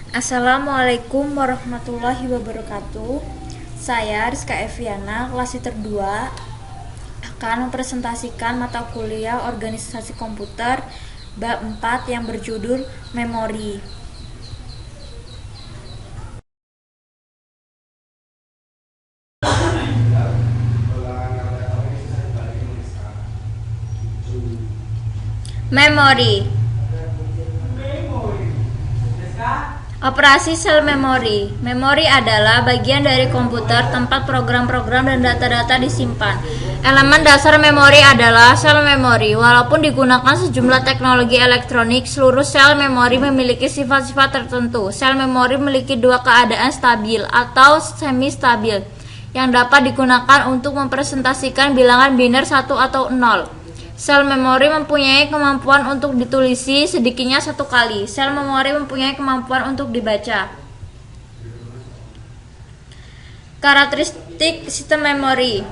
Assalamualaikum warahmatullahi wabarakatuh. Saya Rizka Eviana, kelas liter 2, akan mempresentasikan mata kuliah Organisasi Komputer bab 4 yang berjudul Memori. Memori. Operasi sel memori. Memori adalah bagian dari komputer tempat program-program dan data-data disimpan. Elemen dasar memori adalah sel memori. Walaupun digunakan sejumlah teknologi elektronik, seluruh sel memori memiliki sifat-sifat tertentu. Sel memori memiliki dua keadaan stabil atau semi-stabil yang dapat digunakan untuk mempresentasikan bilangan biner 1 atau 0. Sel memori mempunyai kemampuan untuk ditulisi sedikitnya satu kali. Sel memori mempunyai kemampuan untuk dibaca. Karakteristik sistem memori.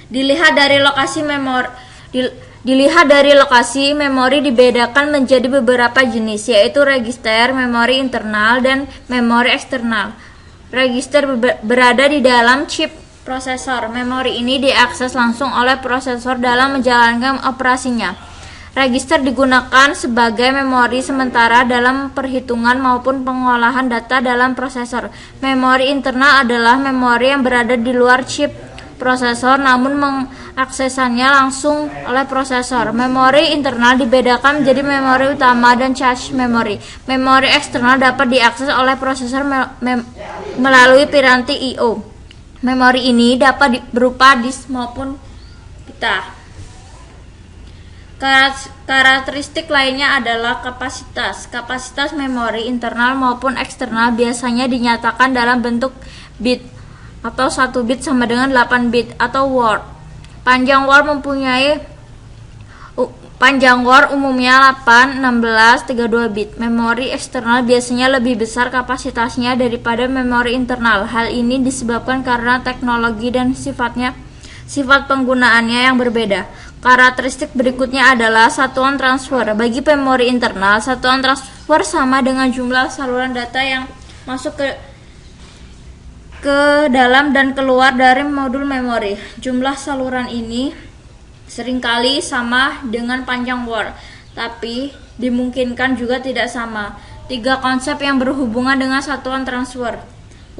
Dilihat dari lokasi memori dibedakan menjadi beberapa jenis, yaitu register, memori internal, dan memori eksternal. Register berada di dalam chip prosesor. Memori ini diakses langsung oleh prosesor dalam menjalankan operasinya. Register digunakan sebagai memori sementara dalam perhitungan maupun pengolahan data dalam prosesor. Memori internal adalah memori yang berada di luar chip prosesor namun mengaksesannya langsung oleh prosesor. Memori internal dibedakan menjadi memori utama dan cache memori. Memori eksternal dapat diakses oleh prosesor melalui piranti I/O. Memori ini dapat berupa disk maupun pita. Karakteristik lainnya adalah kapasitas. Kapasitas memori internal maupun eksternal biasanya dinyatakan dalam bentuk bit atau 1 bit sama dengan 8 bit atau word. Panjang word umumnya 8, 16, 32 bit. Memori eksternal biasanya lebih besar kapasitasnya daripada memori internal. Hal ini disebabkan karena teknologi dan sifat penggunaannya yang berbeda. Karakteristik berikutnya adalah satuan transfer. Bagi memori internal, satuan transfer sama dengan jumlah saluran data yang masuk ke dalam dan keluar dari modul memori. Jumlah saluran ini seringkali sama dengan panjang word, tapi dimungkinkan juga tidak sama. 3 konsep yang berhubungan dengan satuan transfer.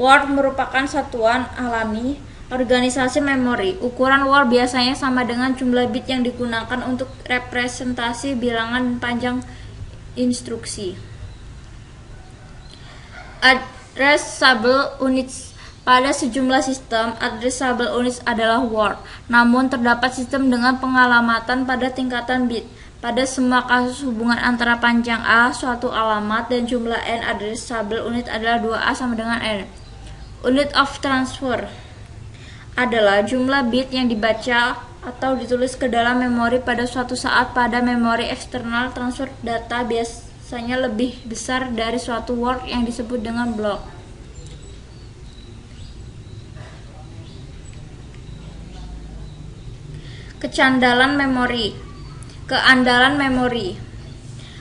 Word merupakan satuan alami organisasi memori. Ukuran word biasanya sama dengan jumlah bit yang digunakan untuk representasi bilangan panjang instruksi. Addressable units. Pada sejumlah sistem, addressable units adalah word. Namun terdapat sistem dengan pengalamatan pada tingkatan bit. Pada semua kasus hubungan antara panjang A, suatu alamat, dan jumlah n, addressable unit adalah 2A sama dengan n. Unit of transfer adalah jumlah bit yang dibaca atau ditulis ke dalam memori pada suatu saat. Pada memori eksternal, transfer data biasanya lebih besar dari suatu word yang disebut dengan block. Keandalan memori.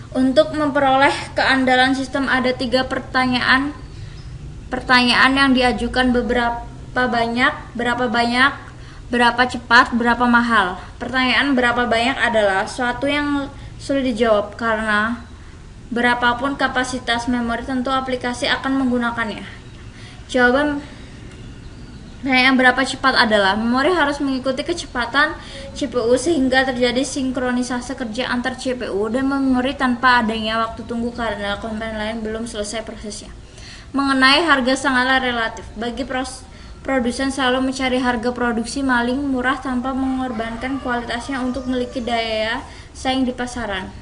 Untuk memperoleh keandalan sistem ada 3 pertanyaan yang diajukan: berapa banyak, berapa cepat, berapa mahal. Pertanyaan berapa banyak adalah suatu yang sulit dijawab karena berapapun kapasitas memori tentu aplikasi akan menggunakannya. Jawaban yang berapa cepat adalah memori harus mengikuti kecepatan CPU sehingga terjadi sinkronisasi kerja antar CPU dan memori tanpa adanya waktu tunggu karena komponen lain belum selesai prosesnya. Mengenai harga sangatlah relatif. Bagi produsen selalu mencari harga produksi maling murah tanpa mengorbankan kualitasnya untuk memiliki daya saing di pasaran.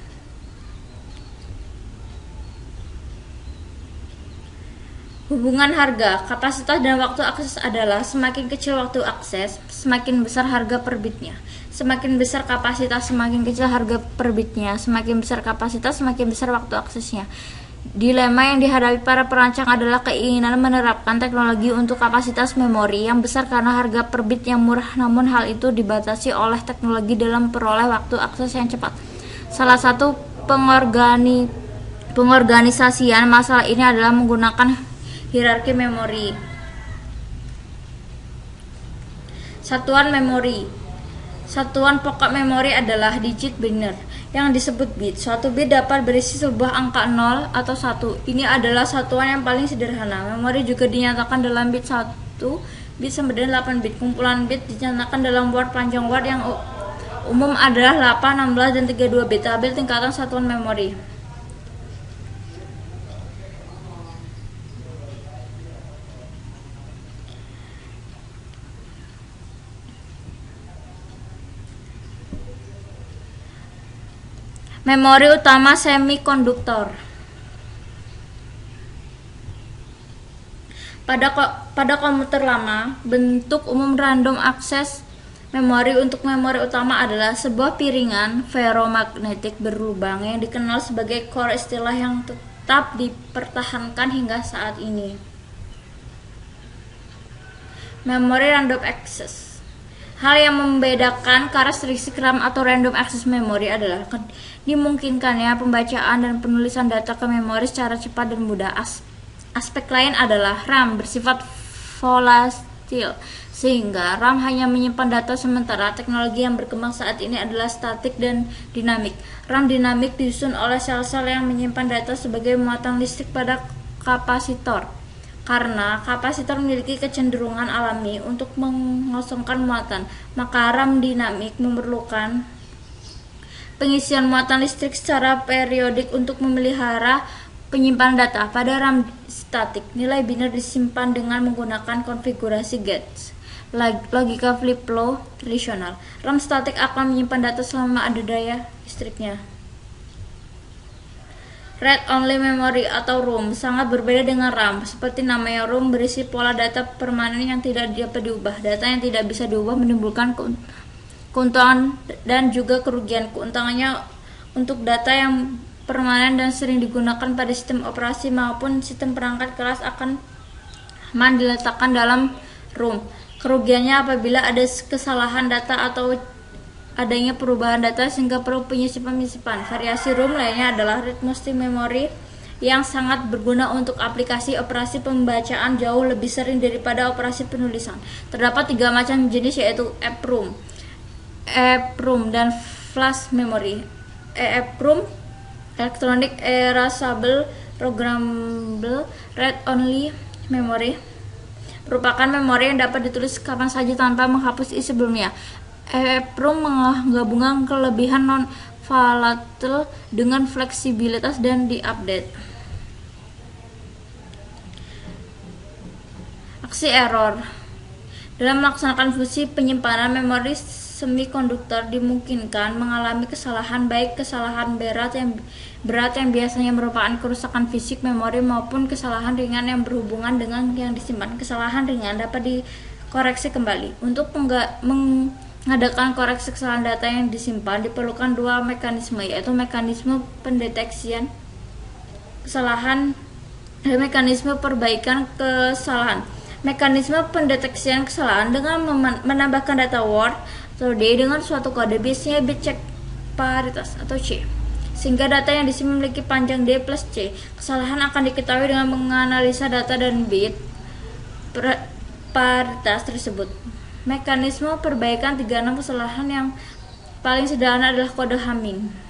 Hubungan harga, kapasitas, dan waktu akses adalah semakin kecil waktu akses, semakin besar harga per bitnya. Semakin besar kapasitas, semakin kecil harga per bitnya. Semakin besar kapasitas, semakin besar waktu aksesnya. Dilema yang dihadapi para perancang adalah keinginan menerapkan teknologi untuk kapasitas memori yang besar karena harga per bit yang murah, namun hal itu dibatasi oleh teknologi dalam memperoleh waktu akses yang cepat. Salah satu pengorganisasian masalah ini adalah menggunakan hierarki memori. Satuan memori. Satuan pokok memori adalah digit binary yang disebut bit. Suatu bit dapat berisi sebuah angka 0 atau 1. Ini adalah satuan yang paling sederhana. Memori juga dinyatakan dalam bit 1, bit sampai dengan 8 bit. Kumpulan bit dinyatakan dalam word panjang word yang umum adalah 8, 16, dan 32 bit. Tabel tingkatan satuan memori. Memori utama semikonduktor. Pada komputer lama, bentuk umum random access memori untuk memori utama adalah sebuah piringan ferromagnetik berlubang yang dikenal sebagai core, istilah yang tetap dipertahankan hingga saat ini. Memori random access. Hal yang membedakan karakteristik RAM atau random access memory adalah dimungkinkannya pembacaan dan penulisan data ke memori secara cepat dan mudah. Aspek lain adalah RAM bersifat volatil, sehingga RAM hanya menyimpan data, sementara teknologi yang berkembang saat ini adalah statik dan dinamik. RAM dinamik disusun oleh sel-sel yang menyimpan data sebagai muatan listrik pada kapasitor. Karena kapasitor memiliki kecenderungan alami untuk mengosongkan muatan, maka RAM dinamik memerlukan pengisian muatan listrik secara periodik untuk memelihara penyimpanan data. Pada RAM statik, nilai biner disimpan dengan menggunakan konfigurasi gates, logika flip-flow tradisional. RAM statik akan menyimpan data selama ada daya listriknya. Read-only memory atau ROM sangat berbeda dengan RAM. Seperti namanya, ROM berisi pola data permanen yang tidak dapat diubah. Data yang tidak bisa diubah menimbulkan keuntungan dan juga kerugian. Keuntungannya untuk data yang permanen dan sering digunakan pada sistem operasi maupun sistem perangkat keras akan aman diletakkan dalam ROM. Kerugiannya apabila ada kesalahan data atau adanya perubahan data sehingga perlu penyisipan. Variasi ROM lainnya adalah read mostly memory yang sangat berguna untuk aplikasi operasi pembacaan jauh lebih sering daripada operasi penulisan. Terdapat 3 macam jenis, yaitu EEPROM dan flash memory. EEPROM electronic erasable programmable read only memory merupakan memori yang dapat ditulis kapan saja tanpa menghapus isi sebelumnya. EEPROM menggabungkan kelebihan non-volatile dengan fleksibilitas dan diupdate. Aksi error. Dalam melaksanakan fungsi penyimpanan, memori semikonduktor dimungkinkan mengalami kesalahan, baik kesalahan berat yang biasanya merupakan kerusakan fisik memori maupun kesalahan ringan yang berhubungan dengan yang disimpan. Kesalahan ringan dapat dikoreksi kembali. Untuk mengadakan koreksi kesalahan data yang disimpan diperlukan 2 mekanisme, yaitu mekanisme pendeteksian kesalahan dan mekanisme perbaikan kesalahan. Mekanisme pendeteksian kesalahan dengan menambahkan data word atau D dengan suatu kode, biasanya bit cek paritas atau C, sehingga data yang disimpan memiliki panjang D plus C. Kesalahan akan diketahui dengan menganalisa data dan bit paritas tersebut. Mekanisme perbaikan 36 kesalahan yang paling sederhana adalah kode Hamming.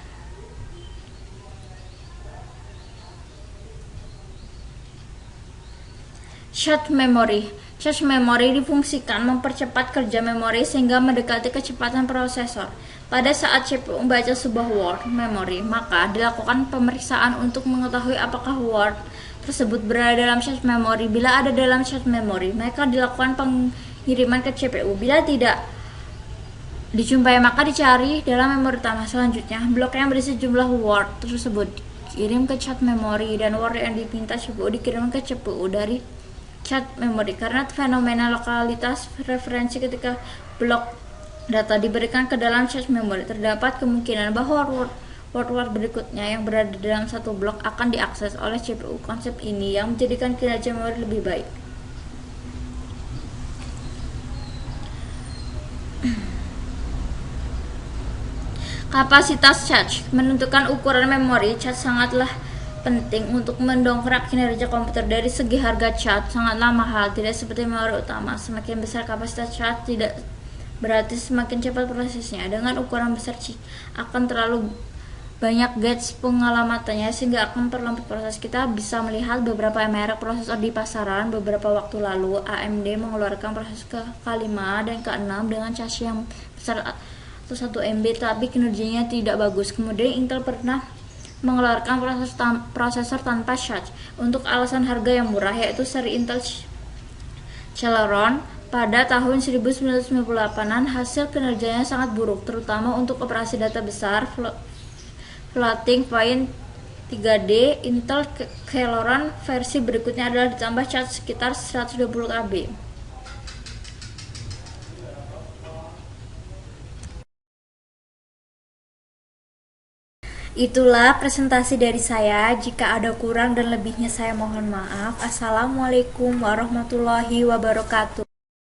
Short memory. Short memory difungsikan mempercepat kerja memori sehingga mendekati kecepatan prosesor. Pada saat CPU membaca sebuah word memory, maka dilakukan pemeriksaan untuk mengetahui apakah word tersebut berada dalam short memory. Bila ada dalam short memory, maka dilakukan pengiriman ke CPU. Bila tidak dijumpai, maka dicari dalam memori utama. Selanjutnya, blok yang berisi jumlah word tersebut dikirim ke short memory dan word yang diminta CPU dikirim ke CPU dari short memory. Karena fenomena lokalitas referensi ketika blok data diberikan ke dalam short memory, terdapat kemungkinan bahwa word berikutnya yang berada dalam satu blok akan diakses oleh CPU. Konsep ini yang menjadikan kinerja memori lebih baik. Kapasitas charge menentukan ukuran memori. Charge sangatlah penting untuk mendongkrak kinerja komputer. Dari segi harga charge sangatlah mahal, tidak seperti memori utama. Semakin besar kapasitas charge tidak berarti semakin cepat prosesnya. Dengan ukuran besar akan terlalu banyak gates pengalamatannya sehingga akan perlambat proses. Kita bisa melihat beberapa merek prosesor di pasaran. Beberapa waktu lalu AMD mengeluarkan prosesor ke-5 dan ke-6 dengan chassis yang besar atau 1 MB tapi kinerjanya tidak bagus. Kemudian Intel pernah mengeluarkan prosesor tanpa charge untuk alasan harga yang murah, yaitu seri Intel Celeron pada tahun 1998-an. Hasil kinerjanya sangat buruk, terutama untuk operasi data besar, floating point 3D. Intel Celeron versi berikutnya adalah ditambah charge sekitar 120 KB. Itulah presentasi dari saya. Jika ada kurang dan lebihnya saya mohon maaf. Assalamualaikum warahmatullahi wabarakatuh.